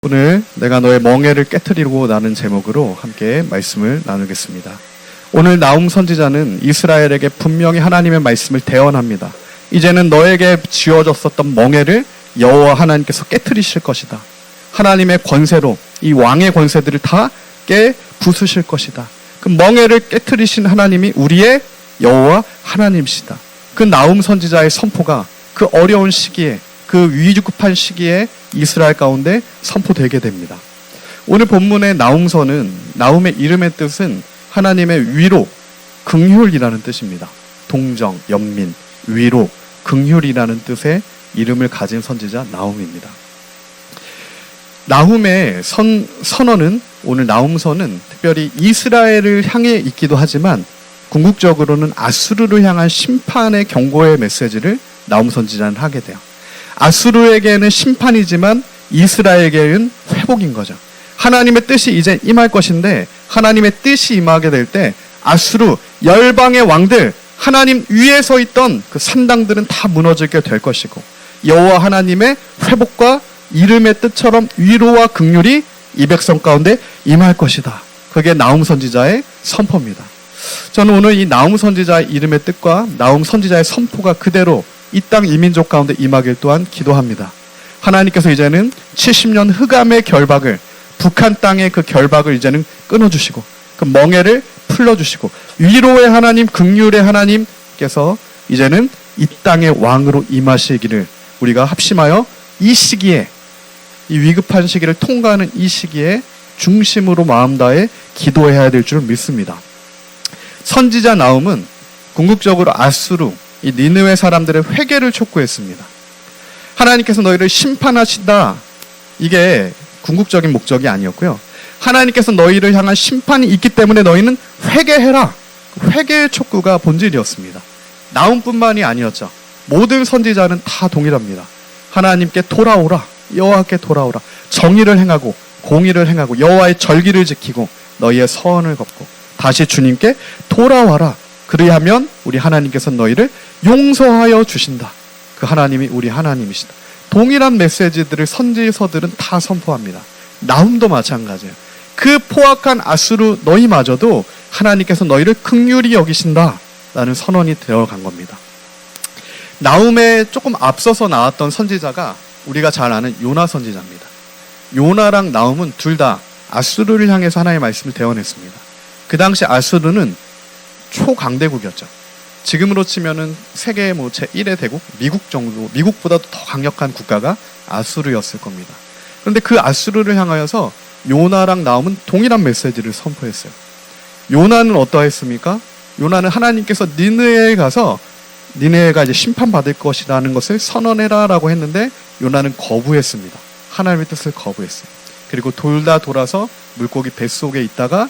오늘 내가 너의 멍에를 깨트리고 라는 제목으로 함께 말씀을 나누겠습니다. 오늘 나움 선지자는 이스라엘에게 분명히 하나님의 말씀을 대언합니다. 이제는 너에게 지어졌었던 멍에를 여호와 하나님께서 깨트리실 것이다. 하나님의 권세로 이 왕의 권세들을 다 부수실 것이다. 그 멍에를 깨트리신 하나님이 우리의 여호와 하나님이시다. 그 나움 선지자의 선포가 그 어려운 시기에, 그 위급한 시기에 이스라엘 가운데 선포되게 됩니다. 오늘 본문의 나움서는, 나움의 이름의 뜻은 하나님의 위로, 긍휼이라는 뜻입니다. 동정, 연민, 위로, 긍휼이라는 뜻의 이름을 가진 선지자 나움입니다. 나움의 선언은, 오늘 나움서는 특별히 이스라엘을 향해 있기도 하지만 궁극적으로는 아수르를 향한 심판의 경고의 메시지를 나움 선지자는 하게 돼요. 아수르에게는 심판이지만 이스라엘에게는 회복인 거죠. 하나님의 뜻이 이제 임할 것인데, 하나님의 뜻이 임하게 될 때 아수르 열방의 왕들, 하나님 위에 서 있던 그 산당들은 다 무너지게 될 것이고, 여호와 하나님의 회복과 이름의 뜻처럼 위로와 긍휼이 이 백성 가운데 임할 것이다. 그게 나움 선지자의 선포입니다. 저는 오늘 이 나움 선지자의 이름의 뜻과 나움 선지자의 선포가 그대로 이 땅 이민족 가운데 임하길 또한 기도합니다. 하나님께서 이제는 70년 흑암의 결박을, 북한 땅의 그 결박을 이제는 끊어주시고, 그 멍에를 풀어주시고, 위로의 하나님, 긍휼의 하나님께서 이제는 이 땅의 왕으로 임하시기를 우리가 합심하여 이 시기에, 이 위급한 시기를 통과하는 이 시기에 중심으로 마음 다해 기도해야 될 줄 믿습니다. 선지자 나움은 궁극적으로 아수르, 이 니느웨 사람들의 회개를 촉구했습니다. 하나님께서 너희를 심판하신다. 이게 궁극적인 목적이 아니었고요. 하나님께서 너희를 향한 심판이 있기 때문에 너희는 회개해라. 회개의 촉구가 본질이었습니다. 나움뿐만이 아니었죠. 모든 선지자는 다 동일합니다. 하나님께 돌아오라. 여호와께 돌아오라. 정의를 행하고 공의를 행하고 여호와의 절기를 지키고 너희의 서원을 걷고 다시 주님께 돌아와라. 그리하면 우리 하나님께서 너희를 용서하여 주신다. 그 하나님이 우리 하나님이시다. 동일한 메시지들을 선지서들은 다 선포합니다. 나움도 마찬가지예요. 그 포악한 아수르 너희마저도 하나님께서 너희를 긍휼히 여기신다 라는 선언이 되어간 겁니다. 나움에 조금 앞서서 나왔던 선지자가 우리가 잘 아는 요나 선지자입니다. 요나랑 나움은 둘 다 아수르를 향해서 하나님의 말씀을 대언했습니다. 그 당시 아수르는 초강대국이었죠. 지금으로 치면은 세계 제1의 대국, 미국 정도, 미국보다도 더 강력한 국가가 아수르였을 겁니다. 그런데 그 아수르를 향하여서 요나랑 나움은 동일한 메시지를 선포했어요. 요나는 어떠했습니까? 요나는 하나님께서 니느웨에 가서 니느웨가 이제 심판받을 것이라는 것을 선언해라라고 했는데 요나는 거부했습니다. 하나님의 뜻을 거부했어요. 그리고 돌아서 물고기 뱃속에 있다가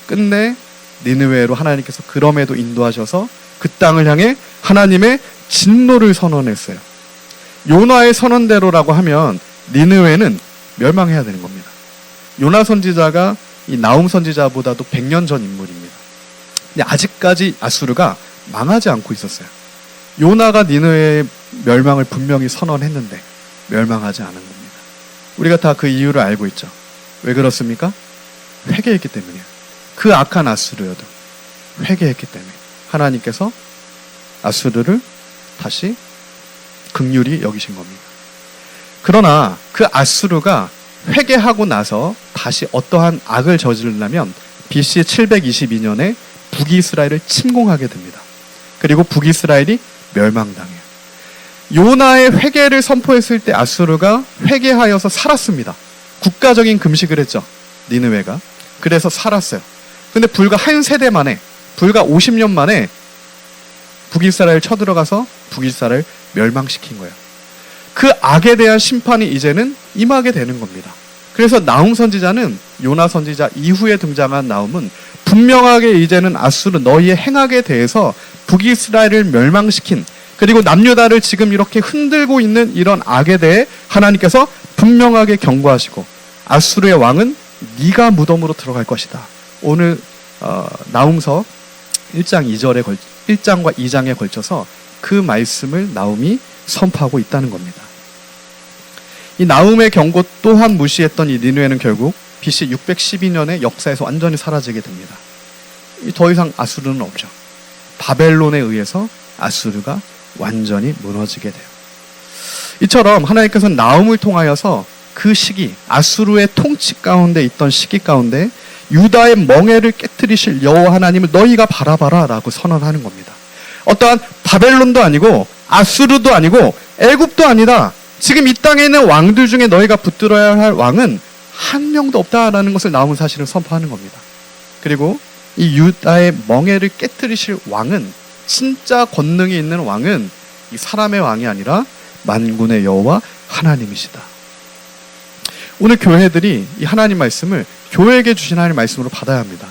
끝내 니느웨로 하나님께서 그럼에도 인도하셔서 그 땅을 향해 하나님의 진노를 선언했어요. 요나의 선언대로라고 하면 니느웨는 멸망해야 되는 겁니다. 요나 선지자가 이 나움 선지자보다도 100년 전 인물입니다. 근데 아직까지 아수르가 망하지 않고 있었어요. 요나가 니느웨의 멸망을 분명히 선언했는데 멸망하지 않은 겁니다. 우리가 다 그 이유를 알고 있죠. 왜 그렇습니까? 회개했기 때문이에요. 그 악한 아수르여도 회개했기 때문에 하나님께서 아수르를 다시 긍휼히 여기신 겁니다. 그러나 그 아수르가 회개하고 나서 다시 어떠한 악을 저지르려면 BC 722년에 북이스라엘을 침공하게 됩니다. 그리고 북이스라엘이 멸망당해요. 요나의 회개를 선포했을 때 아수르가 회개하여서 살았습니다. 국가적인 금식을 했죠. 니느웨가. 그래서 살았어요. 근데 불과 한 세대 만에, 불과 50년 만에 북이스라엘 쳐들어가서 북이스라엘 멸망시킨 거예요. 그 악에 대한 심판이 이제는 임하게 되는 겁니다. 그래서 나움 선지자는, 요나 선지자 이후에 등장한 나움은 분명하게 이제는 아수르 너희의 행악에 대해서 북이스라엘을 멸망시킨, 그리고 남유다를 지금 이렇게 흔들고 있는 이런 악에 대해 하나님께서 분명하게 경고하시고, 아수르의 왕은 네가 무덤으로 들어갈 것이다. 오늘 나움서 1장과 2장에 걸쳐서 그 말씀을 나움이 선포하고 있다는 겁니다. 이 나훔의 경고 또한 무시했던 이 니느웨는 결국 BC 612년에 역사에서 완전히 사라지게 됩니다. 더 이상 아수르는 없죠. 바벨론에 의해서 아수르가 완전히 무너지게 돼요. 이처럼 하나님께서는 나훔을 통하여서 그 시기, 아수르의 통치 가운데 있던 시기 가운데 유다의 멍에를 깨뜨리실 여호와 하나님을 너희가 바라봐라 라고 선언하는 겁니다. 어떠한 바벨론도 아니고 아수르도 아니고 애굽도 아니다. 지금 이 땅에 있는 왕들 중에 너희가 붙들어야 할 왕은 한 명도 없다라는 것을 나훔은 사실을 선포하는 겁니다. 그리고 이 유다의 멍에를 깨뜨리실 왕은, 진짜 권능이 있는 왕은 이 사람의 왕이 아니라 만군의 여호와 하나님이시다. 오늘 교회들이 이 하나님 말씀을 교회에게 주신 하나님 말씀으로 받아야 합니다.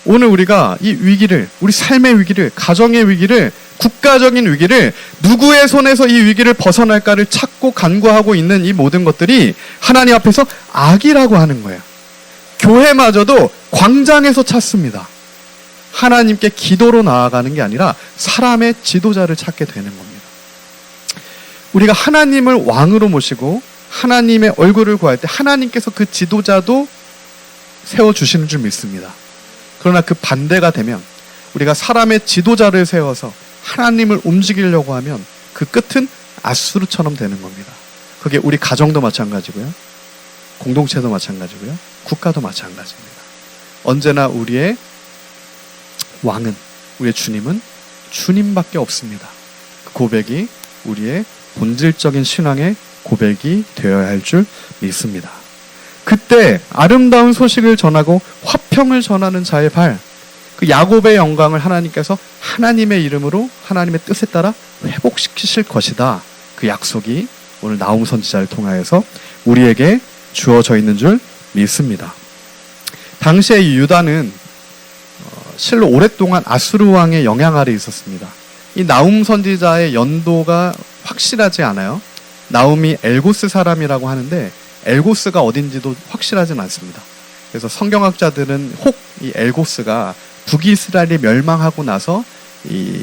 오늘 우리가 이 위기를, 우리 삶의 위기를, 가정의 위기를, 국가적인 위기를, 누구의 손에서 이 위기를 벗어날까를 찾고 간구하고 있는 이 모든 것들이 하나님 앞에서 악이라고 하는 거예요. 교회마저도 광장에서 찾습니다. 하나님께 기도로 나아가는 게 아니라 사람의 지도자를 찾게 되는 겁니다. 우리가 하나님을 왕으로 모시고 하나님의 얼굴을 구할 때 하나님께서 그 지도자도 세워주시는 줄 믿습니다. 그러나 그 반대가 되면 우리가 사람의 지도자를 세워서 하나님을 움직이려고 하면 그 끝은 아수르처럼 되는 겁니다. 그게 우리 가정도 마찬가지고요. 공동체도 마찬가지고요. 국가도 마찬가지입니다. 언제나 우리의 왕은, 우리의 주님은 주님밖에 없습니다. 그 고백이 우리의 본질적인 신앙의 고백이 되어야 할 줄 믿습니다. 그때 아름다운 소식을 전하고 화평을 전하는 자의 발, 그 야곱의 영광을 하나님께서 하나님의 이름으로 하나님의 뜻에 따라 회복시키실 것이다. 그 약속이 오늘 나훔 선지자를 통하여서 우리에게 주어져 있는 줄 믿습니다. 당시에 이 유다는 실로 오랫동안 아수르 왕의 영향 아래 있었습니다. 이 나훔 선지자의 연도가 확실하지 않아요. 나훔이 엘고스 사람이라고 하는데 엘고스가 어딘지도 확실하진 않습니다. 그래서 성경학자들은 혹 이 엘고스가 북이스라엘이 멸망하고 나서 이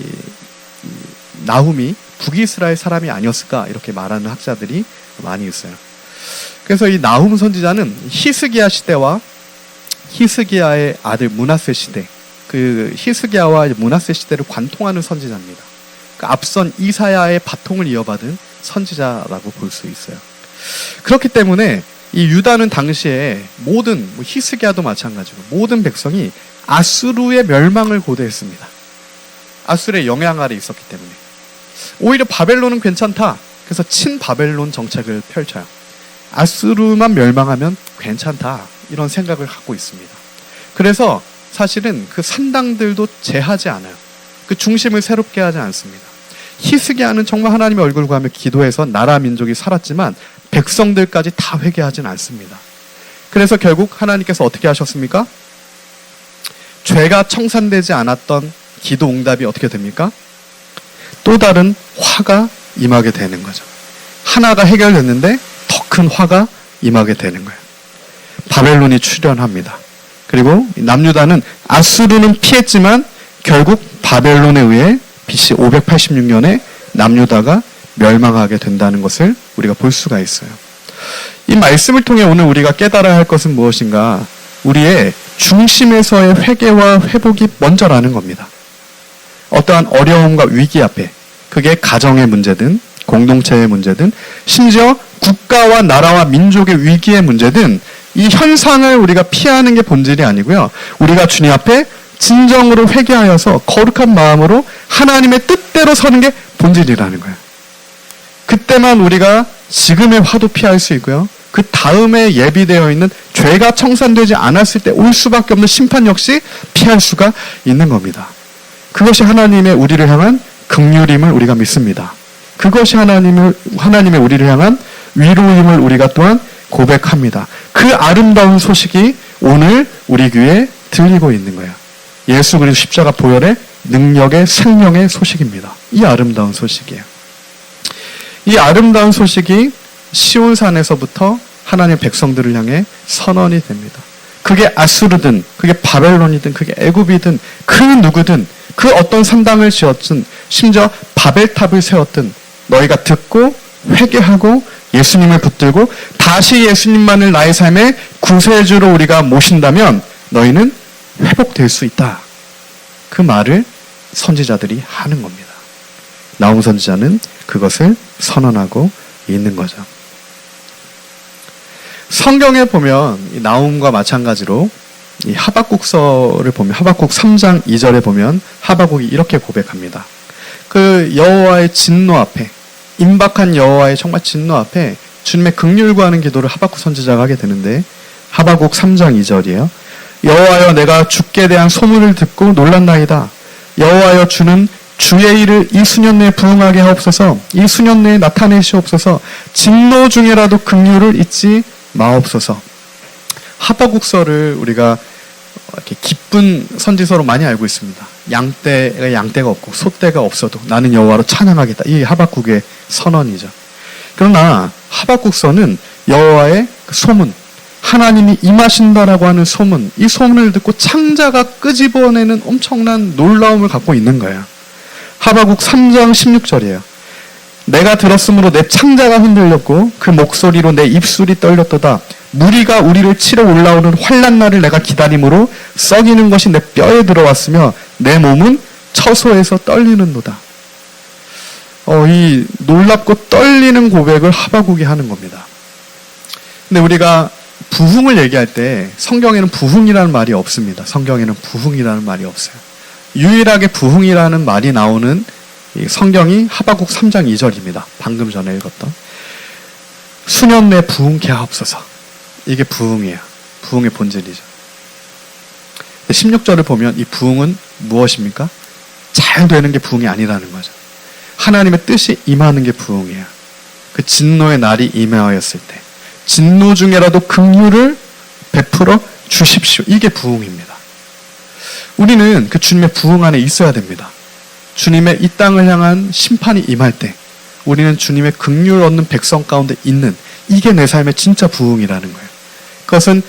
나훔이 북이스라엘 사람이 아니었을까 이렇게 말하는 학자들이 많이 있어요. 그래서 이 나훔 선지자는 히스기야 시대와 히스기야의 아들 므낫세 시대, 그 히스기야와 므낫세 시대를 관통하는 선지자입니다. 그 앞선 이사야의 바통을 이어받은 선지자라고 볼 수 있어요. 그렇기 때문에 이 유다는 당시에 모든, 히스기야도 마찬가지고 모든 백성이 아수르의 멸망을 고대했습니다. 아수르의 영향 아래 있었기 때문에. 오히려 바벨론은 괜찮다. 그래서 친바벨론 정책을 펼쳐요. 아수르만 멸망하면 괜찮다. 이런 생각을 갖고 있습니다. 그래서 사실은 그 산당들도 제하지 않아요. 그 중심을 새롭게 하지 않습니다. 히스기야는 정말 하나님의 얼굴을 구하며 기도해서 나라 민족이 살았지만 백성들까지 다 회개하진 않습니다. 그래서 결국 하나님께서 어떻게 하셨습니까? 죄가 청산되지 않았던 기도 응답이 어떻게 됩니까? 또 다른 화가 임하게 되는 거죠. 하나가 해결됐는데 더 큰 화가 임하게 되는 거예요. 바벨론이 출현합니다. 그리고 남유다는 아수르는 피했지만 결국 바벨론에 의해 BC 586년에 남유다가 멸망하게 된다는 것을 우리가 볼 수가 있어요. 이 말씀을 통해 오늘 우리가 깨달아야 할 것은 무엇인가? 우리의 중심에서의 회개와 회복이 먼저라는 겁니다. 어떠한 어려움과 위기 앞에, 그게 가정의 문제든 공동체의 문제든 심지어 국가와 나라와 민족의 위기의 문제든 이 현상을 우리가 피하는 게 본질이 아니고요. 우리가 주님 앞에 진정으로 회개하여서 거룩한 마음으로 하나님의 뜻대로 서는 게 본질이라는 거예요. 그때만 우리가 지금의 화도 피할 수 있고요. 그 다음에 예비되어 있는 죄가 청산되지 않았을 때 올 수밖에 없는 심판 역시 피할 수가 있는 겁니다. 그것이 하나님의 우리를 향한 긍휼임을 우리가 믿습니다. 그것이 하나님의 우리를 향한 위로임을 우리가 또한 고백합니다. 그 아름다운 소식이 오늘 우리 귀에 들리고 있는 거예요. 예수 그리스도 십자가 보혈의 능력의 생명의 소식입니다. 이 아름다운 소식이에요. 이 아름다운 소식이 시온산에서부터 하나님의 백성들을 향해 선언이 됩니다. 그게 아수르든 그게 바벨론이든 그게 애굽이든 그 누구든 그 어떤 산당을 지었든 심지어 바벨탑을 세웠든 너희가 듣고 회개하고 예수님을 붙들고 다시 예수님만을 나의 삶의 구세주로 우리가 모신다면 너희는 회복될 수 있다. 그 말을 선지자들이 하는 겁니다. 나홈 선지자는 그것을 선언하고 있는 거죠. 성경에 보면 이 나홈과 마찬가지로 이 하박국서를 보면 하박국 3장 2절에 보면 하박국이 이렇게 고백합니다. 그 여호와의 진노 앞에, 임박한 여호와의 정말 진노 앞에 주님의 긍휼 구하는 기도를 하박국 선지자가 하게 되는데 하박국 3장 2절이에요. 여호와여, 내가 주께 대한 소문을 듣고 놀랐나이다. 여호와여, 주는 주의 일을 이 수년 내에 부응하게 하옵소서. 이 수년 내에 나타내시옵소서. 진노 중에라도 긍휼을 잊지 마옵소서. 하박국서를 우리가 이렇게 기쁜 선지서로 많이 알고 있습니다. 양떼가 없고 소떼가 없어도 나는 여호와로 찬양하겠다. 이 하박국의 선언이죠. 그러나 하박국서는 여호와의 소문, 하나님이 임하신다라고 하는 소문, 이 소문을 듣고 창자가 끄집어내는 엄청난 놀라움을 갖고 있는 거예요. 하박국 3장 16절이에요. 내가 들었으므로 내 창자가 흔들렸고 그 목소리로 내 입술이 떨렸도다. 무리가 우리를 치러 올라오는 환난 날을 내가 기다림으로 썩이는 것이 내 뼈에 들어왔으며 내 몸은 처소에서 떨리는도다. 이 놀랍고 떨리는 고백을 하박국이 하는 겁니다. 근데 우리가 부흥을 얘기할 때 성경에는 부흥이라는 말이 없습니다. 성경에는 부흥이라는 말이 없어요. 유일하게 부흥이라는 말이 나오는 성경이 하박국 3장 2절입니다. 방금 전에 읽었던 수년 내 부흥케 하옵소서. 이게 부흥이에요. 부흥의 본질이죠. 16절을 보면 이 부흥은 무엇입니까? 잘 되는 게 부흥이 아니라는 거죠. 하나님의 뜻이 임하는 게 부흥이에요. 그 진노의 날이 임하였을 때 진노 중에라도 긍휼을 베풀어 주십시오. 이게 부흥입니다. 우리는 그 주님의 부흥 안에 있어야 됩니다. 주님의 이 땅을 향한 심판이 임할 때 우리는 주님의 긍휼을 얻는 백성 가운데 있는, 이게 내 삶의 진짜 부흥이라는 거예요. 그것은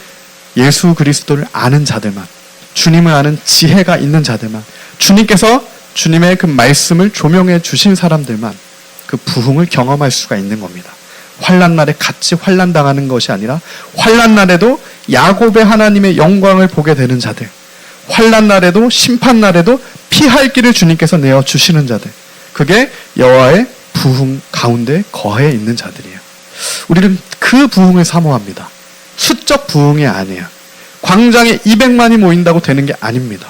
예수 그리스도를 아는 자들만, 주님을 아는 지혜가 있는 자들만, 주님께서 주님의 그 말씀을 조명해 주신 사람들만 그 부흥을 경험할 수가 있는 겁니다. 환난 날에 같이 환난 당하는 것이 아니라 환난 날에도 야곱의 하나님의 영광을 보게 되는 자들, 환난 날에도 심판 날에도 피할 길을 주님께서 내어 주시는 자들, 그게 여호와의 부흥 가운데 거해 있는 자들이에요. 우리는 그 부흥을 사모합니다. 수적 부흥이 아니에요. 광장에 200만이 모인다고 되는 게 아닙니다.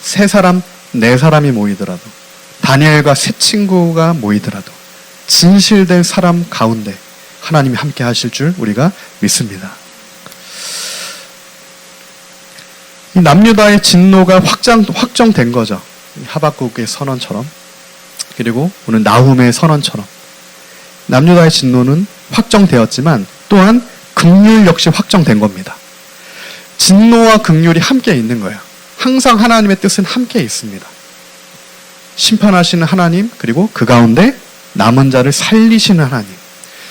3사람, 4사람이 모이더라도, 다니엘과 3 친구가 모이더라도 진실된 사람 가운데 하나님이 함께 하실 줄 우리가 믿습니다. 이 남유다의 진노가 확정된 거죠. 하박국의 선언처럼, 그리고 오늘 나훔의 선언처럼 남유다의 진노는 확정되었지만 또한 긍휼 역시 확정된 겁니다. 진노와 긍휼이 함께 있는 거예요. 항상 하나님의 뜻은 함께 있습니다. 심판하시는 하나님, 그리고 그 가운데 남은 자를 살리시는 하나님.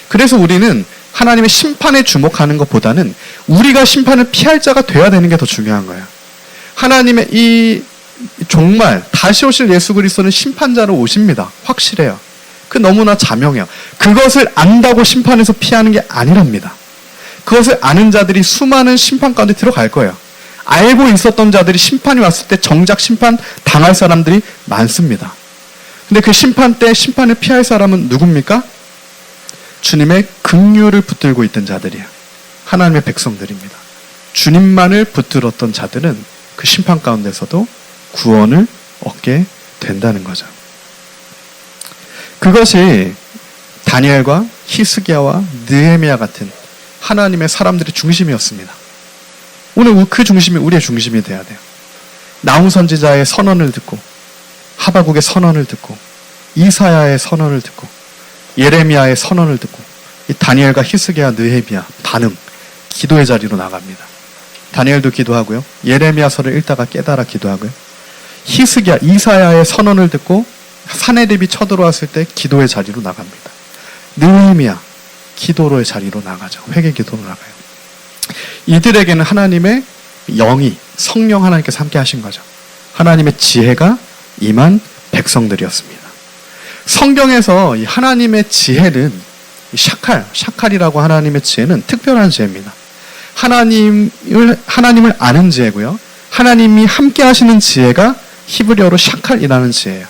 그래서 우리는 하나님의 심판에 주목하는 것보다는 우리가 심판을 피할 자가 돼야 되는 게 더 중요한 거예요. 하나님의 이 정말 다시 오실 예수 그리스도는 심판자로 오십니다. 확실해요. 그 너무나 자명해요. 그것을 안다고 심판에서 피하는 게 아니랍니다. 그것을 아는 자들이 수많은 심판 가운데 들어갈 거예요. 알고 있었던 자들이 심판이 왔을 때 정작 심판 당할 사람들이 많습니다. 근데 그 심판 때 심판을 피할 사람은 누굽니까? 주님의 긍휼을 붙들고 있던 자들이에요. 하나님의 백성들입니다. 주님만을 붙들었던 자들은 그 심판 가운데서도 구원을 얻게 된다는 거죠. 그것이 다니엘과 히스기야와 느헤미야 같은 하나님의 사람들의 중심이었습니다. 오늘 그 중심이 우리의 중심이 돼야 돼요. 나훔 선지자의 선언을 듣고, 하박국의 선언을 듣고, 이사야의 선언을 듣고, 예레미야의 선언을 듣고, 이 다니엘과 히스기야, 느헤미야 반응, 기도의 자리로 나갑니다. 다니엘도 기도하고요. 예레미야서를 읽다가 깨달아 기도하고요. 히스기야, 이사야의 선언을 듣고 사내립이 쳐들어왔을 때 기도의 자리로 나갑니다. 느헤미야, 기도로의 자리로 나가죠. 회개 기도로 나가요. 이들에게는 하나님의 영이, 성령 하나님께서 함께 하신 거죠. 하나님의 지혜가 임한 백성들이었습니다. 성경에서 이 하나님의 지혜는 이 샤칼이라고 하나님의 지혜는 특별한 지혜입니다. 하나님을 아는 지혜고요. 하나님이 함께 하시는 지혜가 히브리어로 샤칼이라는 지혜예요.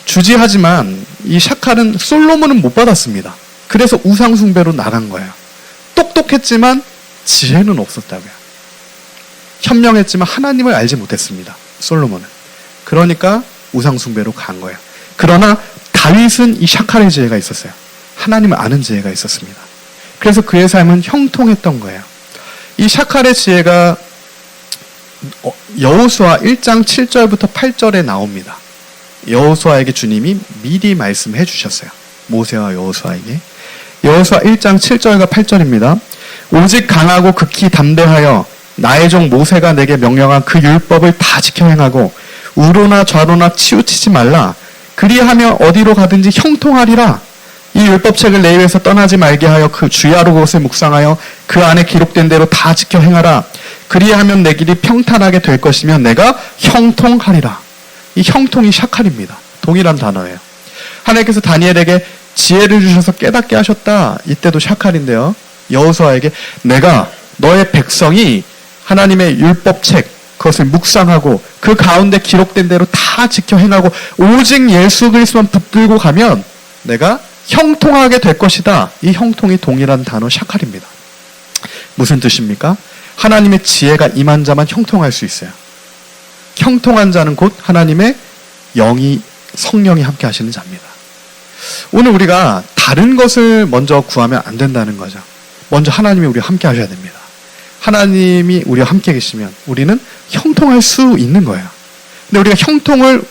주지하지만 이 샤칼은 솔로몬은 못 받았습니다. 그래서 우상숭배로 나간 거예요. 똑똑했지만 지혜는 없었다고요. 현명했지만 하나님을 알지 못했습니다. 솔로몬은. 그러니까 우상숭배로 간 거예요. 그러나 다윗은 이 샤칼의 지혜가 있었어요. 하나님을 아는 지혜가 있었습니다. 그래서 그의 삶은 형통했던 거예요. 이 샤칼의 지혜가 여호수아 1장 7절부터 8절에 나옵니다. 여호수아에게 주님이 미리 말씀해 주셨어요. 모세와 여호수아에게. 여호수아 1장 7절과 8절입니다. 오직 강하고 극히 담대하여 나의 종 모세가 내게 명령한 그 율법을 다 지켜 행하고 우로나 좌로나 치우치지 말라. 그리하며 어디로 가든지 형통하리라. 이 율법책을 내 입에서 떠나지 말게 하여 그 주야로 그것을 묵상하여 그 안에 기록된 대로 다 지켜 행하라. 그리하면 내 길이 평탄하게 될 것이며 내가 형통하리라. 이 형통이 샤칼입니다. 동일한 단어예요. 하나님께서 다니엘에게 지혜를 주셔서 깨닫게 하셨다. 이때도 샤칼인데요. 여호수아에게 내가 너의 백성이 하나님의 율법책 그것을 묵상하고 그 가운데 기록된 대로 다 지켜 행하고 오직 예수 그리스도만 붙들고 가면 내가 형통하게 될 것이다. 이 형통이 동일한 단어 샤칼입니다. 무슨 뜻입니까? 하나님의 지혜가 임한 자만 형통할 수 있어요. 형통한 자는 곧 하나님의 성령이 함께 하시는 자입니다. 오늘 우리가 다른 것을 먼저 구하면 안 된다는 거죠. 먼저 하나님이 우리와 함께 하셔야 됩니다. 하나님이 우리와 함께 계시면 우리는 형통할 수 있는 거예요. 근데 우리가 형통을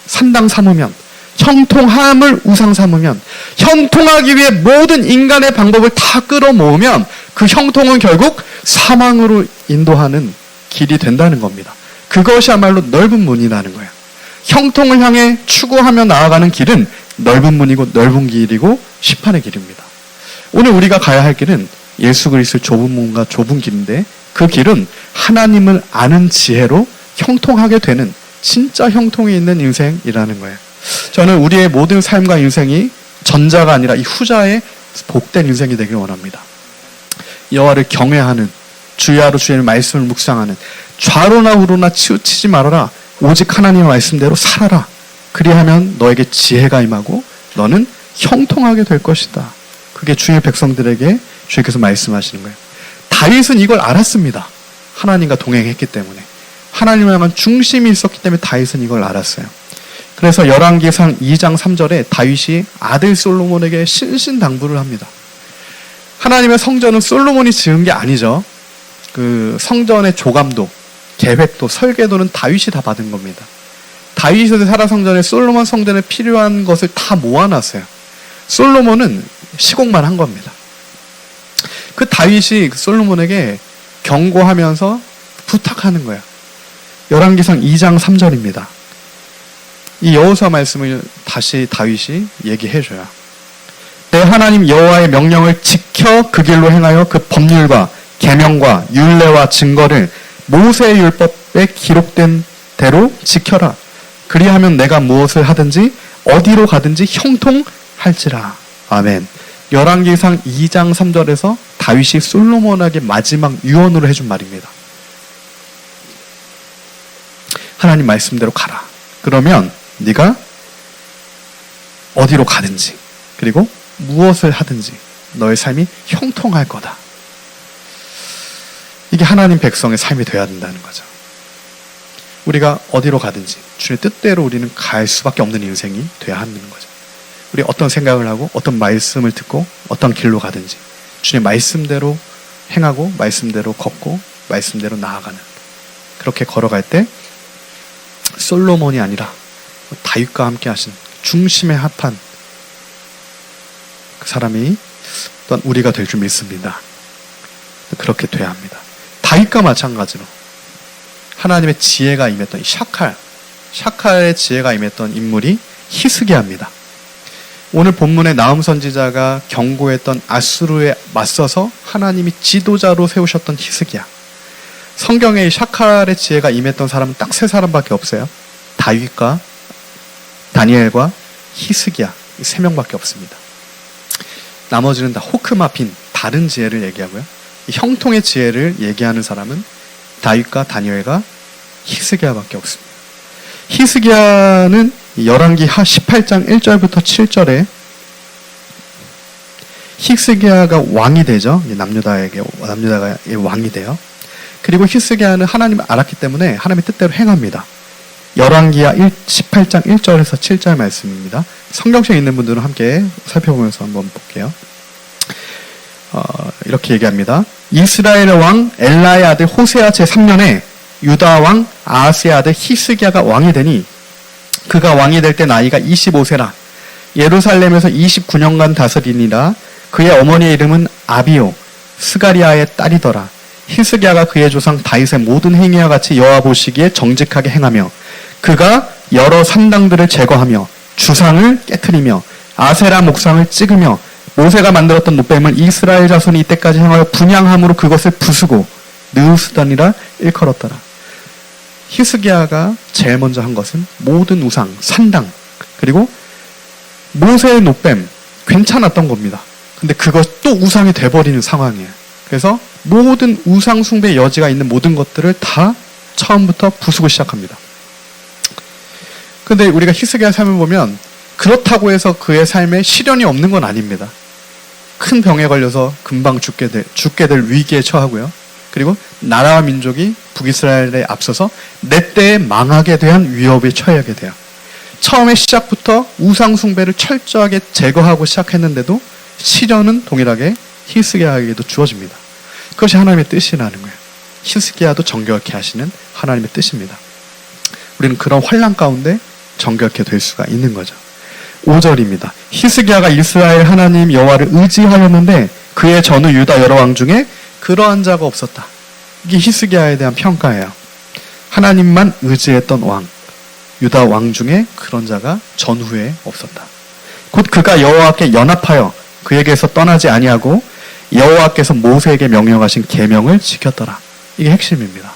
산당 삼으면, 형통함을 우상 삼으면, 형통하기 위해 모든 인간의 방법을 다 끌어모으면 그 형통은 결국 사망으로 인도하는 길이 된다는 겁니다. 그것이야말로 넓은 문이라는 거예요. 형통을 향해 추구하며 나아가는 길은 넓은 문이고 넓은 길이고 심판의 길입니다. 오늘 우리가 가야 할 길은 예수 그리스도의 좁은 문과 좁은 길인데 그 길은 하나님을 아는 지혜로 형통하게 되는 진짜 형통이 있는 인생이라는 거예요. 저는 우리의 모든 삶과 인생이 전자가 아니라 이 후자의 복된 인생이 되길 원합니다. 여호와를 경외하는, 주야로 주의 말씀을 묵상하는, 좌로나 우로나 치우치지 말아라. 오직 하나님의 말씀대로 살아라. 그리하면 너에게 지혜가 임하고 너는 형통하게 될 것이다. 그게 주의 백성들에게 주께서 말씀하시는 거예요. 다윗은 이걸 알았습니다. 하나님과 동행했기 때문에. 하나님을 향한 중심이 있었기 때문에 다윗은 이걸 알았어요. 그래서 열왕기상 2장 3절에 다윗이 아들 솔로몬에게 신신당부를 합니다. 하나님의 성전은 솔로몬이 지은 게 아니죠. 그 성전의 조감도, 계획도, 설계도는 다윗이 다 받은 겁니다. 다윗의 사라 성전에 솔로몬 성전에 필요한 것을 다 모아놨어요. 솔로몬은 시공만 한 겁니다. 그 다윗이 솔로몬에게 경고하면서 부탁하는 거예요. 열왕기상 2장 3절입니다. 이 여호수아 말씀을 다시 다윗이 얘기해줘요. 내 하나님 여호와의 명령을 지켜 그 길로 행하여 그 법률과 계명과 율례와 증거를 모세의 율법에 기록된 대로 지켜라. 그리하면 내가 무엇을 하든지 어디로 가든지 형통할지라. 아멘. 열왕기상 2장 3절에서 다윗이 솔로몬에게 마지막 유언으로 해준 말입니다. 하나님 말씀대로 가라. 그러면 네가 어디로 가든지 그리고 무엇을 하든지 너의 삶이 형통할 거다. 이게 하나님 백성의 삶이 되어야 된다는 거죠. 우리가 어디로 가든지 주의 뜻대로 우리는 갈 수밖에 없는 인생이 되어야 하는 거죠. 우리 어떤 생각을 하고 어떤 말씀을 듣고 어떤 길로 가든지 주의 말씀대로 행하고 말씀대로 걷고 말씀대로 나아가는, 그렇게 걸어갈 때 솔로몬이 아니라 다윗과 함께 하신 중심에 합한 그 사람이 또한 우리가 될 줄 믿습니다. 그렇게 돼야 합니다. 다윗과 마찬가지로 하나님의 지혜가 임했던 샤칼의 지혜가 임했던 인물이 히스기야입니다. 오늘 본문의 나훔 선지자가 경고했던 아수르에 맞서서 하나님이 지도자로 세우셨던 히스기야. 성경에 이 샤칼의 지혜가 임했던 사람은 딱 세 사람밖에 없어요. 다윗과 다니엘과 히스기야, 이 세 명밖에 없습니다. 나머지는 다 호크마핀, 다른 지혜를 얘기하고요. 이 형통의 지혜를 얘기하는 사람은 다윗과 다니엘과 히스기야밖에 없습니다. 히스기야는 열왕기하 18장 1절부터 7절에 히스기야가 왕이 되죠. 남유다의 왕이 돼요. 그리고 히스기야는 하나님을 알았기 때문에 하나님의 뜻대로 행합니다. 열왕기하 18장 1절에서 7절 말씀입니다. 성경책에 있는 분들은 함께 살펴보면서 한번 볼게요. 이렇게 얘기합니다. 이스라엘의 왕 엘라의 아들 호세아 제3년에 유다 왕 아하스의 아들 히스기야가 왕이 되니 그가 왕이 될 때 나이가 25세라. 예루살렘에서 29년간 다스리니라. 그의 어머니의 이름은 아비오 스가리아의 딸이더라. 히스기야가 그의 조상 다윗의 모든 행위와 같이 여호와 보시기에 정직하게 행하며 그가 여러 산당들을 제거하며 주상을 깨트리며 아세라 목상을 찍으며 모세가 만들었던 노뱀을 이스라엘 자손이 이때까지 행하여 분향함으로 그것을 부수고 느우스단이라 일컬었더라. 히스기야가 제일 먼저 한 것은 모든 우상, 산당, 그리고 모세의 노뱀 괜찮았던 겁니다. 근데 그것 또 우상이 돼버리는 상황이에요. 그래서 모든 우상 숭배의 여지가 있는 모든 것들을 다 처음부터 부수고 시작합니다. 근데 우리가 히스기야 삶을 보면 그렇다고 해서 그의 삶에 시련이 없는 건 아닙니다. 큰 병에 걸려서 금방 죽게 될 위기에 처하고요. 그리고 나라와 민족이 북이스라엘에 앞서서 내 때에 망하게 대한 위협에 처하게 돼요. 처음에 시작부터 우상 숭배를 철저하게 제거하고 시작했는데도 시련은 동일하게 히스기야에게도 주어집니다. 그것이 하나님의 뜻이라는 거예요. 히스기야도 정결케 하시는 하나님의 뜻입니다. 우리는 그런 환난 가운데 정결케 될 수가 있는 거죠. 5절입니다. 히스기야가 이스라엘 하나님 여호와를 의지하였는데 그의 전후 유다 여러 왕 중에 그러한 자가 없었다. 이게 히스기야에 대한 평가예요. 하나님만 의지했던 왕, 유다 왕 중에 그런 자가 전후에 없었다. 곧 그가 여호와께 연합하여 그에게서 떠나지 아니하고 여호와께서 모세에게 명령하신 계명을 지켰더라. 이게 핵심입니다.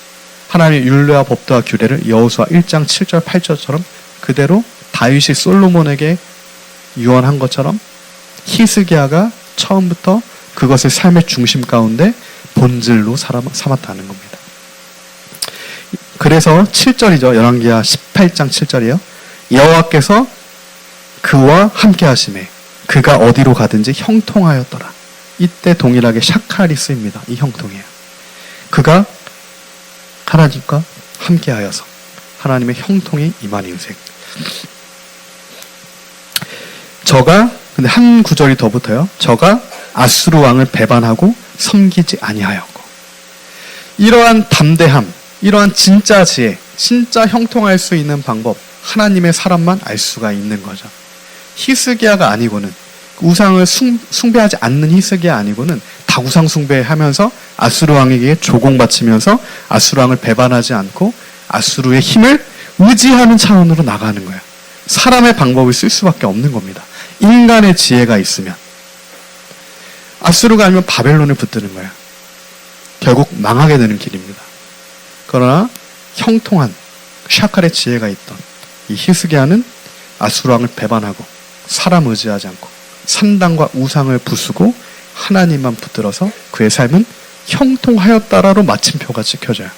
하나님의 율례와 법도와 규례를 여호수아 1장 7절 8절처럼 그대로 다윗이 솔로몬에게 유언한 것처럼 히스기야가 처음부터 그것을 삶의 중심 가운데 본질로 삼았다는 겁니다. 그래서 7절이죠. 열왕기하 18장 7절이요. 여호와께서 그와 함께 하심에 그가 어디로 가든지 형통하였더라. 이때 동일하게 샤칼이 쓰입니다. 이 형통이에요. 그가 하나님과 함께하여서 하나님의 형통이 임한 인생. 근데 한 구절이 더 붙어요. 저가 아수르 왕을 배반하고 섬기지 아니하였고. 이러한 담대함, 이러한 진짜 지혜, 진짜 형통할 수 있는 방법, 하나님의 사람만 알 수가 있는 거죠. 히스기야가 아니고는, 우상을 숭배하지 않는 히스기야 아니고는 다 우상 숭배하면서 아수르 왕에게 조공바치면서 아수르 왕을 배반하지 않고 아수르의 힘을 의지하는 차원으로 나가는 거예요. 사람의 방법을 쓸 수밖에 없는 겁니다. 인간의 지혜가 있으면. 아수르가 아니면 바벨론을 붙드는 거예요. 결국 망하게 되는 길입니다. 그러나 형통한 샤칼의 지혜가 있던 이 히스기야는 아수르 왕을 배반하고 사람 의지하지 않고 산당과 우상을 부수고 하나님만 붙들어서 그의 삶은 형통하였다라로 마침표가 찍혀져요.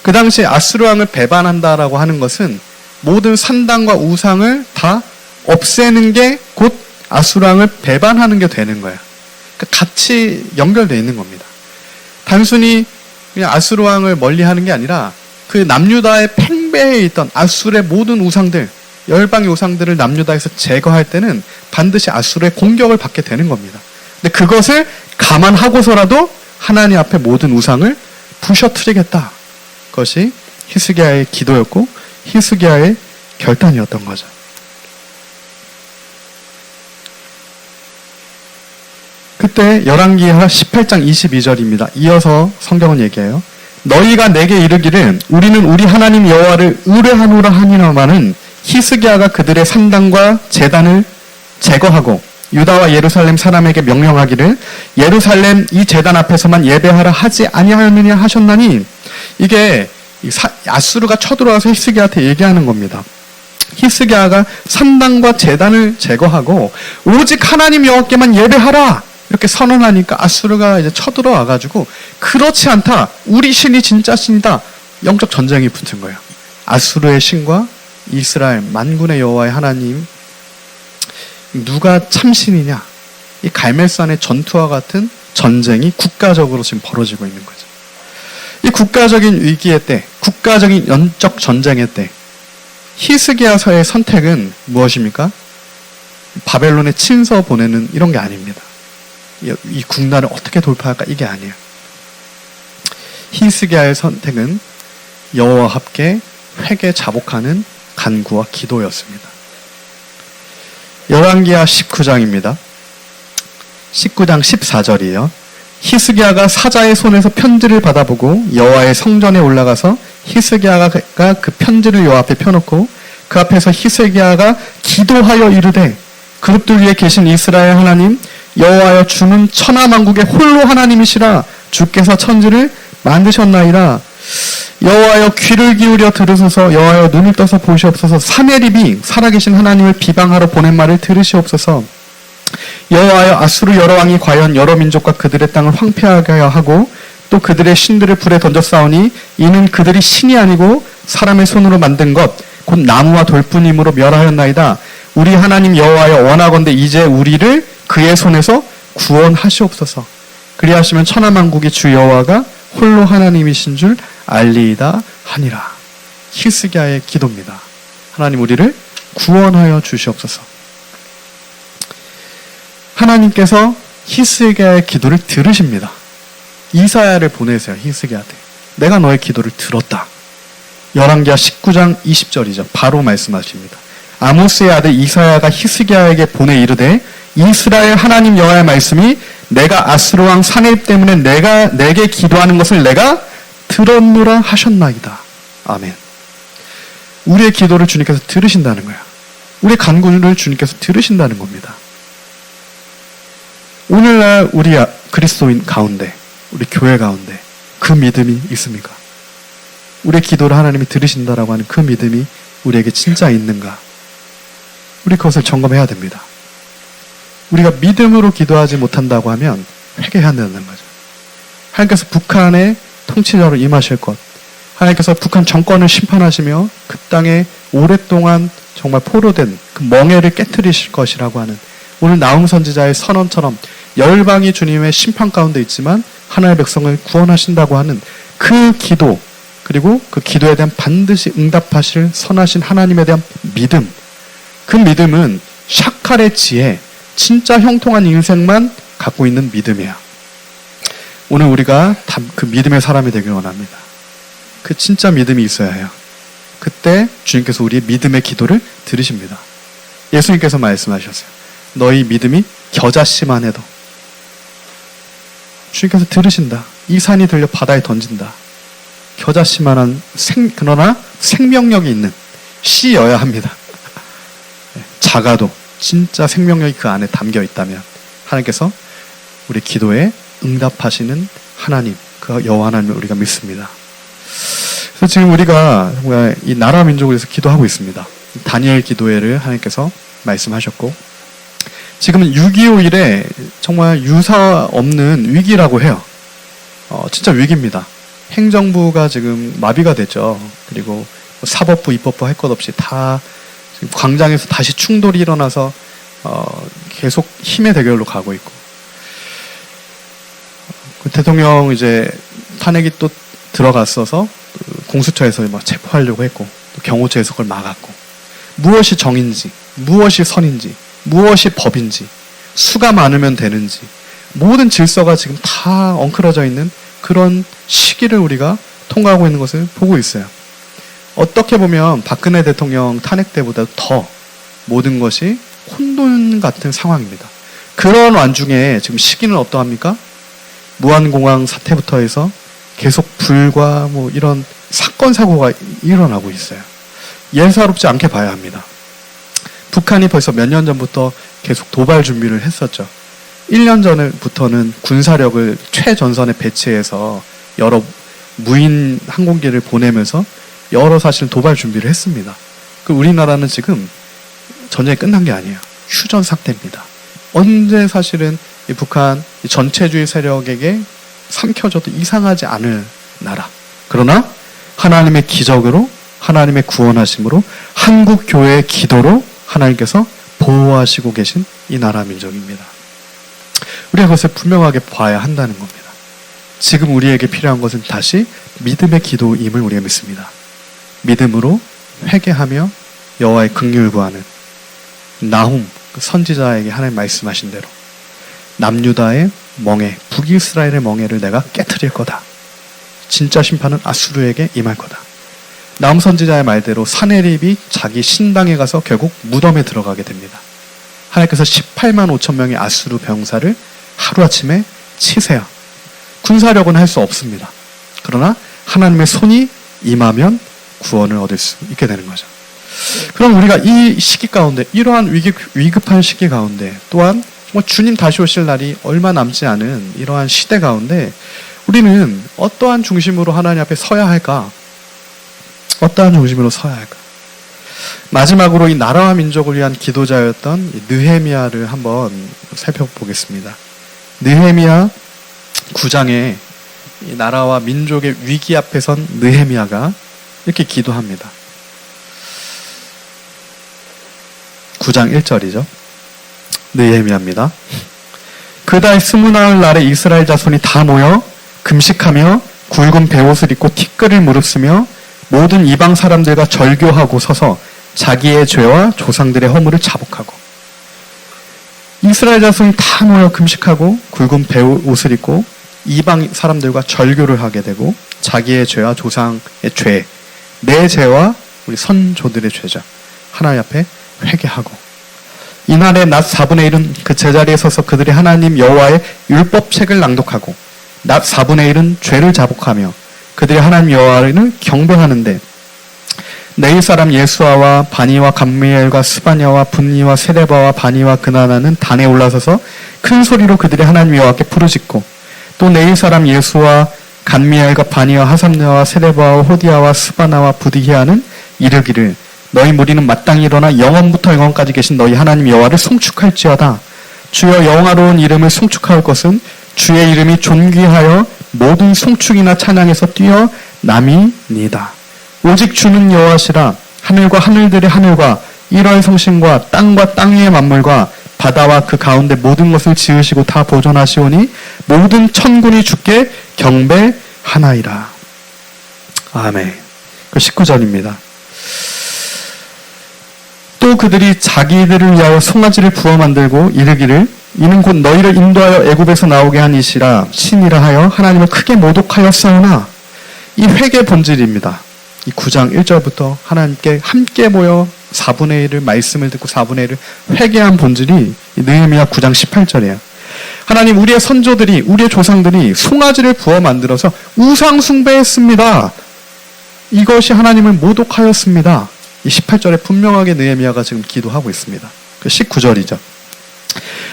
그 당시에 아수르 왕을 배반한다라고 하는 것은 모든 산당과 우상을 다 없애는 게 곧 아수르 왕을 배반하는 게 되는 거예요. 그러니까 같이 연결되어 있는 겁니다. 단순히 그냥 아수르 왕을 멀리하는 게 아니라 그 남유다의 팽배해 있던 아수르의 모든 우상들, 열방의 우상들을 남유다에서 제거할 때는 반드시 아수르의 공격을 받게 되는 겁니다. 근데 그것을 감안하고서라도 하나님 앞에 모든 우상을 부셔뜨리겠다. 그것이 히스기야의 기도였고 히스기야의 결단이었던 거죠. 그때 열왕기하 18장 22절입니다. 이어서 성경은 얘기해요. 너희가 내게 이르기를 우리는 우리 하나님 여호와를 의뢰하노라 하니라마는 히스기야가 그들의 산당과 제단을 제거하고 유다와 예루살렘 사람에게 명령하기를 예루살렘 이 제단 앞에서만 예배하라 하지 아니하였느냐 하셨나니, 이게 아수르가 쳐들어와서 히스기야한테 얘기하는 겁니다. 히스기야가 산당과 제단을 제거하고 오직 하나님 여호와께만 예배하라 이렇게 선언하니까 아수르가 이제 쳐들어와 가지고 그렇지 않다. 우리 신이 진짜 신이다. 영적 전쟁이 붙은 거예요. 아수르의 신과 이스라엘 만군의 여호와의 하나님 누가 참신이냐? 이 갈멜산의 전투와 같은 전쟁이 국가적으로 지금 벌어지고 있는 거죠. 이 국가적인 위기의 때, 국가적인 영적 전쟁의 때 히스기야서의 선택은 무엇입니까? 바벨론에 친서 보내는 이런 게 아닙니다. 이 국난을 어떻게 돌파할까? 이게 아니에요. 히스기야의 선택은 여호와 함께 회개 자복하는 간구와 기도였습니다. 열왕기하 19장입니다. 19장 14절이에요. 히스기야가 사자의 손에서 편지를 받아보고 여호와의 성전에 올라가서 히스기야가 그 편지를 여호와 앞에 펴놓고 그 앞에서 히스기야가 기도하여 이르되 그룹들 위에 계신 이스라엘 하나님 여호와여 주는 천하만국의 홀로 하나님이시라 주께서 천지를 만드셨나이다. 여호와여 귀를 기울여 들으소서. 여호와여 눈을 떠서 보시옵소서. 사내립이 살아계신 하나님을 비방하러 보낸 말을 들으시옵소서. 여호와여 아수르 여러 왕이 과연 여러 민족과 그들의 땅을 황폐하게 하고 또 그들의 신들을 불에 던졌사오니 이는 그들이 신이 아니고 사람의 손으로 만든 것 곧 나무와 돌뿐이므로 멸하였나이다. 우리 하나님 여호와여 원하건대 이제 우리를 그의 손에서 구원하시옵소서. 그리하시면 천하만국의 주 여호와가 홀로 하나님이신 줄 알리이다 하니라. 히스기야의 기도입니다. 하나님 우리를 구원하여 주시옵소서. 하나님께서 히스기야의 기도를 들으십니다. 이사야를 보내세요. 히스기야한테. 내가 너의 기도를 들었다. 열왕기하 19장 20절이죠. 바로 말씀하십니다. 아모스의 아들 이사야가 히스기야에게 보내 이르되 이스라엘 하나님 여호와의 말씀이 내가 아수르 왕 사내립 때문에 내게 기도하는 것을 내가 들었노라 하셨나이다. 아멘. 우리의 기도를 주님께서 들으신다는 거야. 우리의 간구를 주님께서 들으신다는 겁니다. 오늘날 우리 그리스도인 가운데, 우리 교회 가운데 그 믿음이 있습니까? 우리의 기도를 하나님이 들으신다라고 하는 그 믿음이 우리에게 진짜 있는가? 우리 그것을 점검해야 됩니다. 우리가 믿음으로 기도하지 못한다고 하면 회개해야 된다는 거죠. 하나님께서 북한의 통치자로 임하실 것, 하나님께서 북한 정권을 심판하시며 그 땅에 오랫동안 정말 포로된 그 멍에를 깨트리실 것이라고 하는 오늘 나움 선지자의 선언처럼 열방이 주님의 심판 가운데 있지만 하나님의 백성을 구원하신다고 하는 그 기도, 그리고 그 기도에 대한 반드시 응답하실 선하신 하나님에 대한 믿음, 그 믿음은 샤칼의 지혜, 진짜 형통한 인생만 갖고 있는 믿음이야. 오늘 우리가 그 믿음의 사람이 되길 원합니다. 그 진짜 믿음이 있어야 해요. 그때 주님께서 우리의 믿음의 기도를 들으십니다. 예수님께서 말씀하셨어요. 너희 믿음이 겨자씨만 해도 주님께서 들으신다. 이 산이 들려 바다에 던진다. 겨자씨만한 그러나 생명력이 있는 씨여야 합니다. 작아도 진짜 생명력이 그 안에 담겨 있다면 하나님께서 우리 기도에 응답하시는 하나님, 그 여호와 하나님을 우리가 믿습니다. 그래서 지금 우리가 정말 이 나라 민족을 위해서 기도하고 있습니다. 다니엘 기도회를 하나님께서 말씀하셨고 지금은 6.25 이래 정말 유사 없는 위기라고 해요. 진짜 위기입니다. 행정부가 지금 마비가 됐죠. 그리고 사법부, 입법부 할 것 없이 다 지금 광장에서 다시 충돌이 일어나서 계속 힘의 대결로 가고 있고 그 대통령 이제 탄핵이 또 들어갔어서 공수처에서 막 체포하려고 했고 또 경호처에서 그걸 막았고 무엇이 정인지 무엇이 선인지 무엇이 법인지 수가 많으면 되는지 모든 질서가 지금 다 엉클어져 있는 그런 시기를 우리가 통과하고 있는 것을 보고 있어요. 어떻게 보면 박근혜 대통령 탄핵 때보다 더 모든 것이 혼돈 같은 상황입니다. 그런 와중에 지금 시기는 어떠합니까? 무한공항 사태부터 해서 계속 불과 뭐 이런 사건 사고가 일어나고 있어요. 예사롭지 않게 봐야 합니다. 북한이 벌써 몇 년 전부터 계속 도발 준비를 했었죠. 1년 전부터는 군사력을 최전선에 배치해서 여러 무인 항공기를 보내면서 여러 사실 도발 준비를 했습니다. 그 우리나라는 지금 전쟁이 끝난 게 아니에요. 휴전 상태입니다. 언제 사실은 이 북한 이 전체주의 세력에게 삼켜져도 이상하지 않을 나라. 그러나 하나님의 기적으로, 하나님의 구원하심으로, 한국 교회의 기도로 하나님께서 보호하시고 계신 이 나라 민족입니다. 우리가 그것을 분명하게 봐야 한다는 겁니다. 지금 우리에게 필요한 것은 다시 믿음의 기도임을 우리가 믿습니다. 믿음으로 회개하며 여호와의 긍휼을 구하는 나훔 그 선지자에게 하나님 말씀하신 대로 남유다의 멍에, 북이스라엘의 멍에를 내가 깨트릴 거다. 진짜 심판은 아수르에게 임할 거다. 나훔 선지자의 말대로 사네립이 자기 신당에 가서 결국 무덤에 들어가게 됩니다. 하나님께서 18만 5천 명의 아수르 병사를 하루아침에 치세요. 군사력은 할 수 없습니다. 그러나 하나님의 손이 임하면 구원을 얻을 수 있게 되는 거죠. 그럼 우리가 이 시기 가운데, 이러한 위급한 시기 가운데, 또한 정말 주님 다시 오실 날이 얼마 남지 않은 이러한 시대 가운데 우리는 어떠한 중심으로 하나님 앞에 서야 할까? 어떠한 중심으로 서야 할까? 마지막으로 이 나라와 민족을 위한 기도자였던 느헤미야를 한번 살펴보겠습니다. 느헤미야 9장에 이 나라와 민족의 위기 앞에 선 느헤미야가 이렇게 기도합니다. 9장 1절이죠. 느헤미야입니다. 그 달 20나흘 날에 이스라엘 자손이 다 모여 금식하며 굵은 베옷을 입고 티끌을 무릅쓰며 모든 이방 사람들과 절교하고 서서 자기의 죄와 조상들의 허물을 자복하고, 이스라엘 자손이 다 모여 금식하고 굵은 베옷을 입고 이방 사람들과 절교를 하게 되고 자기의 죄와 조상의 죄, 내 죄와 우리 선조들의 죄죠. 하나님 앞에 회개하고, 이날에 낮 4분의 1은 그 제자리에 서서 그들이 하나님 여호와의 율법책을 낭독하고 낮 4분의 1은 죄를 자복하며 그들이 하나님 여호와를 경배하는데, 네일 사람 예수아와 바니와 감미엘과 스바냐와 분니와 세레바와 바니와 그나나는 단에 올라서서 큰 소리로 그들이 하나님 여호와께 부르짖고, 또 네일 사람 예수와 감미엘과 바니와 하삼냐와 세레바와 호디아와 스바나와 부디히아는 이르기를 너희 무리는 마땅히 일어나 영원부터 영원까지 계신 너희 하나님 여호와를 송축할지어다. 주여 영화로운 이름을 송축할 것은 주의 이름이 존귀하여 모든 송축이나 찬양에서 뛰어남이니이다. 오직 주는 여호와시라. 하늘과 하늘들의 하늘과 일월 성신과 땅과 땅 위의 만물과 바다와 그 가운데 모든 것을 지으시고 다 보존하시오니 모든 천군이 주께 경배하나이다. 아멘. 그 19절입니다. 또 그들이 자기들을 위하여 송아지를 부어 만들고 이르기를 이는 곧 너희를 인도하여 애굽에서 나오게 한 이시라 신이라 하여 하나님을 크게 모독하였사오나, 이 회개 본질입니다. 이 9장 1절부터 하나님께 함께 모여 4분의 1을 말씀을 듣고 4분의 1을 회개한 본질이 느헤미야 9장 18절이에요. 하나님, 우리의 선조들이, 우리의 조상들이 송아지를 부어 만들어서 우상 숭배했습니다. 이것이 하나님을 모독하였습니다. 이 18절에 분명하게 느헤미야가 지금 기도하고 있습니다. 그 19절이죠.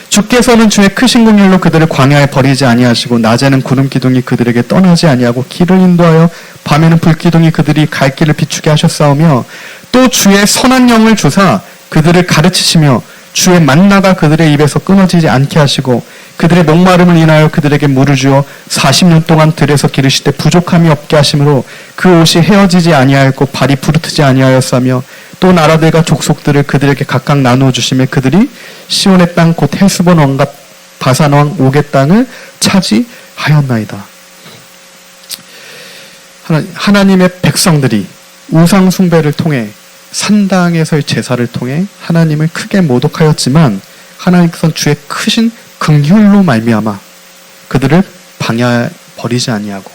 주께서는 주의 크신 긍휼로 그들을 광야에 버리지 아니하시고 낮에는 구름 기둥이 그들에게 떠나지 아니하고 길을 인도하여 밤에는 불 기둥이 그들이 갈 길을 비추게 하셨사오며, 또 주의 선한 영을 주사 그들을 가르치시며 주의 만나가 그들의 입에서 끊어지지 않게 하시고 그들의 목마름을 인하여 그들에게 물을 주어 40년 동안 들에서 기르시되 부족함이 없게 하심으로 그 옷이 헤어지지 아니하였고 발이 부르트지 아니하였사며, 또 나라들과 족속들을 그들에게 각각 나누어 주시며 그들이 시온의 땅 곧 헬스본 왕과 바산 왕 옥의 땅을 차지하였나이다. 하나님의 백성들이 우상 숭배를 통해 산당에서의 제사를 통해 하나님을 크게 모독하였지만 하나님께서는 주의 크신 긍휼로 말미암아 그들을 방야에 버리지 아니하고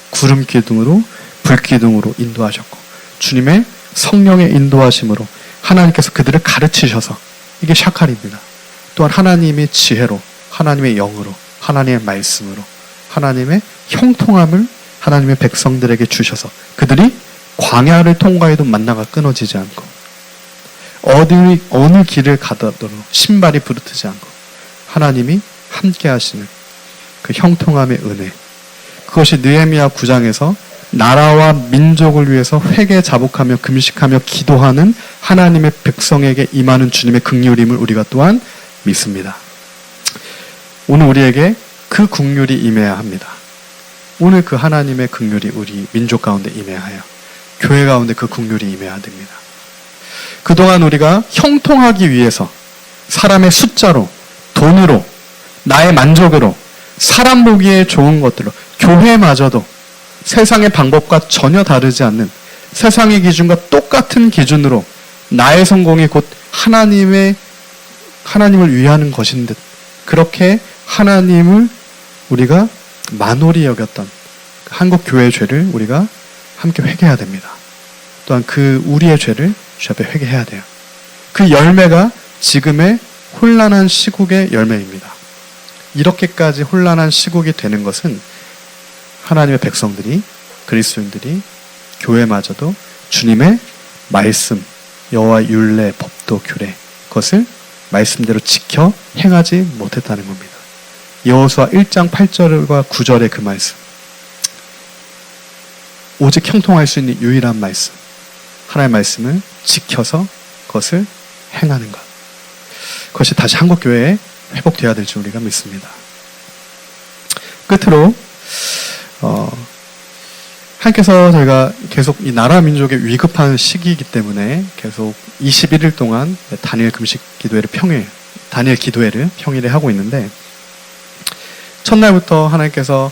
구름 기둥으로 불 기둥으로 인도하셨고, 주님의 성령의 인도하심으로 하나님께서 그들을 가르치셔서, 이게 샤칼입니다. 또한 하나님의 지혜로, 하나님의 영으로, 하나님의 말씀으로, 하나님의 형통함을 하나님의 백성들에게 주셔서 그들이 광야를 통과해도 만나가 끊어지지 않고 어느 길을 가더라도 신발이 부르트지 않고 하나님이 함께 하시는 그 형통함의 은혜, 그것이 느헤미야 9장에서 나라와 민족을 위해서 회개 자복하며 금식하며 기도하는 하나님의 백성에게 임하는 주님의 긍휼임을 우리가 또한 믿습니다. 오늘 우리에게 그 긍휼이 임해야 합니다. 오늘 그 하나님의 긍휼이 우리 민족 가운데 임해야 해요. 교회 가운데 그 긍휼이 임해야 됩니다. 그동안 우리가 형통하기 위해서 사람의 숫자로, 돈으로, 나의 만족으로, 사람 보기에 좋은 것들로, 교회마저도 세상의 방법과 전혀 다르지 않는 세상의 기준과 똑같은 기준으로 나의 성공이 곧 하나님을 위하는 것인 듯 그렇게 하나님을 우리가 만홀히 여겼던 한국 교회의 죄를 우리가 함께 회개해야 됩니다. 또한 그 우리의 죄를 주 앞에 회개해야 돼요. 그 열매가 지금의 혼란한 시국의 열매입니다. 이렇게까지 혼란한 시국이 되는 것은 하나님의 백성들이, 그리스도인들이, 교회마저도 주님의 말씀, 여호와의 율례, 법도, 규례 그것을 말씀대로 지켜 행하지 못했다는 겁니다. 여호수아 1장 8절과 9절의 그 말씀, 오직 형통할 수 있는 유일한 말씀, 하나님의 말씀을 지켜서 그것을 행하는 것, 그것이 다시 한국교회에 회복되어야 될 줄 우리가 믿습니다. 끝으로 하나님께서 저희가 계속 이 나라 민족의 위급한 시기이기 때문에 계속 21일 동안 다니엘 금식 기도회를 다니엘 기도회를 평일에 하고 있는데, 첫날부터 하나님께서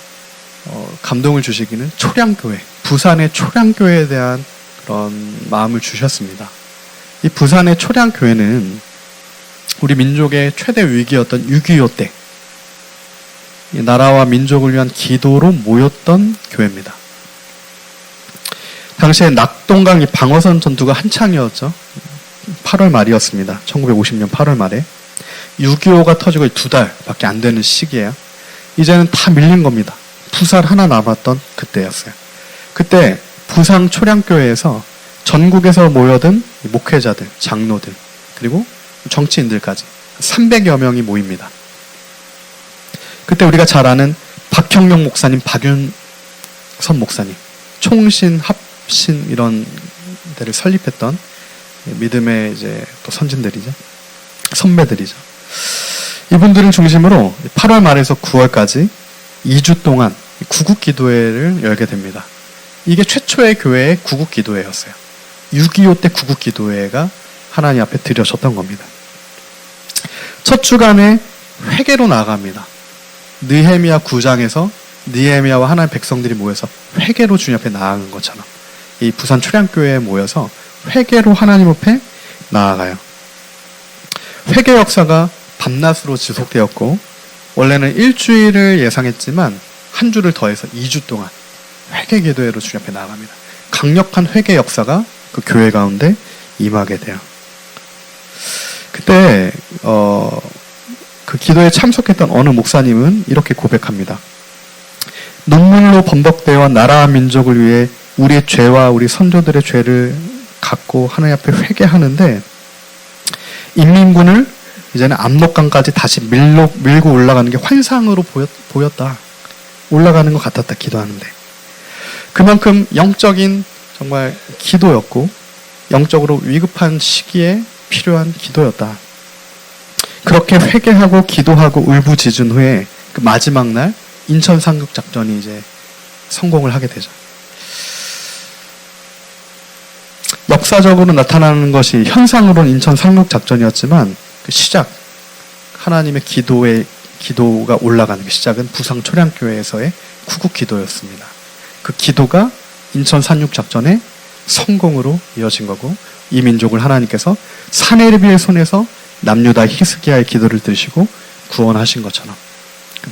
감동을 주시기는 초량교회, 부산의 초량교회에 대한 그런 마음을 주셨습니다. 이 부산의 초량교회는 우리 민족의 최대 위기였던 6.25 때 이 나라와 민족을 위한 기도로 모였던 교회입니다. 당시에 낙동강 이 방어선 전투가 한창이었죠. 8월 말이었습니다. 1950년 8월 말에 6.25가 터지고 2달밖에 안 되는 시기예요. 이제는 다 밀린 겁니다. 부살 하나 남았던 그때였어요. 그때 부산 초량교회에서 전국에서 모여든 목회자들, 장로들, 그리고 정치인들까지 300여 명이 모입니다. 그때 우리가 잘 아는 박형룡 목사님, 박윤선 목사님, 총신, 합신 이런 데를 설립했던 믿음의 이제 또 선진들이죠. 선배들이죠. 이분들을 중심으로 8월 말에서 9월까지 2주 동안 구국기도회를 열게 됩니다. 이게 최초의 교회의 구국기도회였어요. 6.25 때 구국기도회가 하나님 앞에 드려졌던 겁니다. 첫 주간에 회개로 나아갑니다. 느헤미야 9장에서 느헤미야와 하나님 백성들이 모여서 회개로 주님 앞에 나아간 것처럼 이 부산 초량교회에 모여서 회개로 하나님 앞에 나아가요. 회개 역사가 밤낮으로 지속되었고, 원래는 일주일을 예상했지만 한 주를 더해서 2주 동안 회개 기도회로 주님 앞에 나아갑니다. 강력한 회개 역사가 그 교회 가운데 임하게 돼요. 그때 그 기도에 참석했던 어느 목사님은 이렇게 고백합니다. 눈물로 범벅되어 나라와 민족을 위해 우리의 죄와 우리 선조들의 죄를 갖고 하나님 앞에 회개하는데, 인민군을 이제는 압록강까지 다시 밀고 올라가는 게 환상으로 보였다. 올라가는 것 같았다, 기도하는데. 그만큼 영적인 정말 기도였고, 영적으로 위급한 시기에 필요한 기도였다. 그렇게 회개하고 기도하고 울부짖은 후에 그 마지막 날 인천 상륙 작전이 이제 성공을 하게 되죠. 역사적으로 나타나는 것이 현상으로는 인천 상륙 작전이었지만 그 시작, 하나님의 기도가 올라가는 그 시작은 부산 초량교회에서의 구국 기도였습니다. 그 기도가 인천 상륙 작전의 성공으로 이어진 거고, 이 민족을 하나님께서 사네립의 손에서 남유다 히스기야의 기도를 들으시고 구원하신 것처럼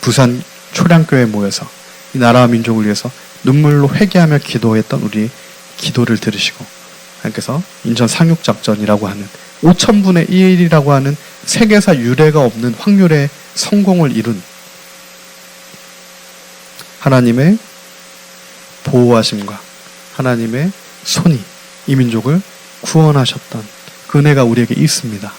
부산 초량교회에 모여서 이 나라와 민족을 위해서 눈물로 회개하며 기도했던 우리 기도를 들으시고, 하나님께서 인천 상륙작전이라고 하는 5,000분의 1이라고 하는 세계사 유례가 없는 확률의 성공을 이룬 하나님의 보호하심과 하나님의 손이 이 민족을 구원하셨던 그 은혜가 우리에게 있습니다.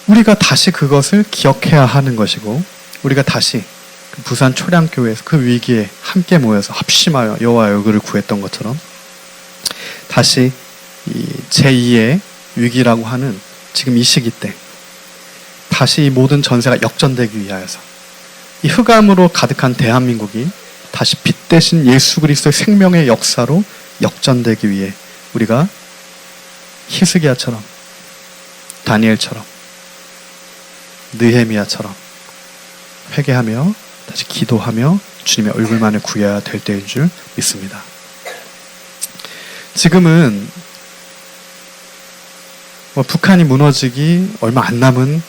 우리가 다시 그것을 기억해야 하는 것이고, 우리가 다시 그 부산 초량교회에서 그 위기에 함께 모여서 합심하여 여호와의 얼굴을 구했던 것처럼 다시 이 제2의 위기라고 하는 지금 이 시기 때 다시 이 모든 전세가 역전되기 위하여서 이 흑암으로 가득한 대한민국이 다시 빛 대신 예수 그리스도의 생명의 역사로 역전되기 위해 우리가 히스기야처럼, 다니엘처럼, 느헤미야처럼 회개하며 다시 기도하며 주님의 얼굴만을 구해야 될 때인 줄 믿습니다. 지금은 북한이 무너지기 얼마 안 남은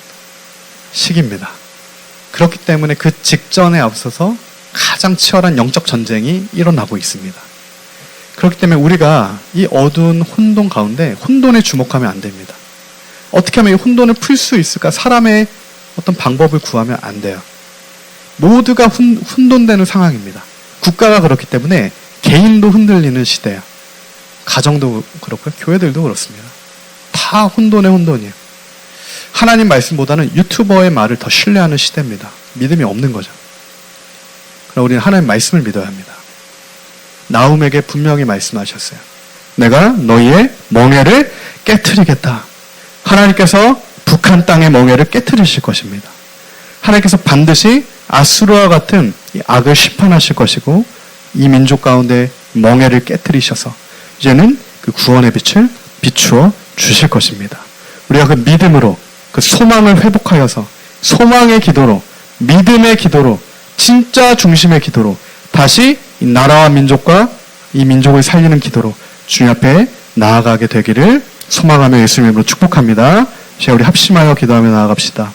시기입니다. 그렇기 때문에 그 직전에 앞서서 가장 치열한 영적 전쟁이 일어나고 있습니다. 그렇기 때문에 우리가 이 어두운 혼돈 가운데 혼돈에 주목하면 안 됩니다. 어떻게 하면 이 혼돈을 풀 수 있을까? 사람의 어떤 방법을 구하면 안 돼요. 모두가 혼돈되는 상황입니다. 국가가 그렇기 때문에 개인도 흔들리는 시대야. 가정도 그렇고요. 교회들도 그렇습니다. 다 혼돈의 혼돈이에요. 하나님 말씀보다는 유튜버의 말을 더 신뢰하는 시대입니다. 믿음이 없는 거죠. 그럼 우리는 하나님 말씀을 믿어야 합니다. 나훔에게 분명히 말씀하셨어요. 내가 너희의 멍에를 깨트리겠다. 하나님께서 북한 땅의 멍에를 깨트리실 것입니다. 하나님께서 반드시 아수르와 같은 이 악을 심판하실 것이고 이 민족 가운데 멍에를 깨트리셔서 이제는 그 구원의 빛을 비추어 주실 것입니다. 우리가 그 믿음으로 그 소망을 회복하여서 소망의 기도로 믿음의 기도로 진짜 중심의 기도로 다시 이 나라와 민족과 이 민족을 살리는 기도로 주님 앞에 나아가게 되기를 소망하며 예수님의 이름으로 축복합니다. 이제 우리 합심하여 기도하며 나아갑시다.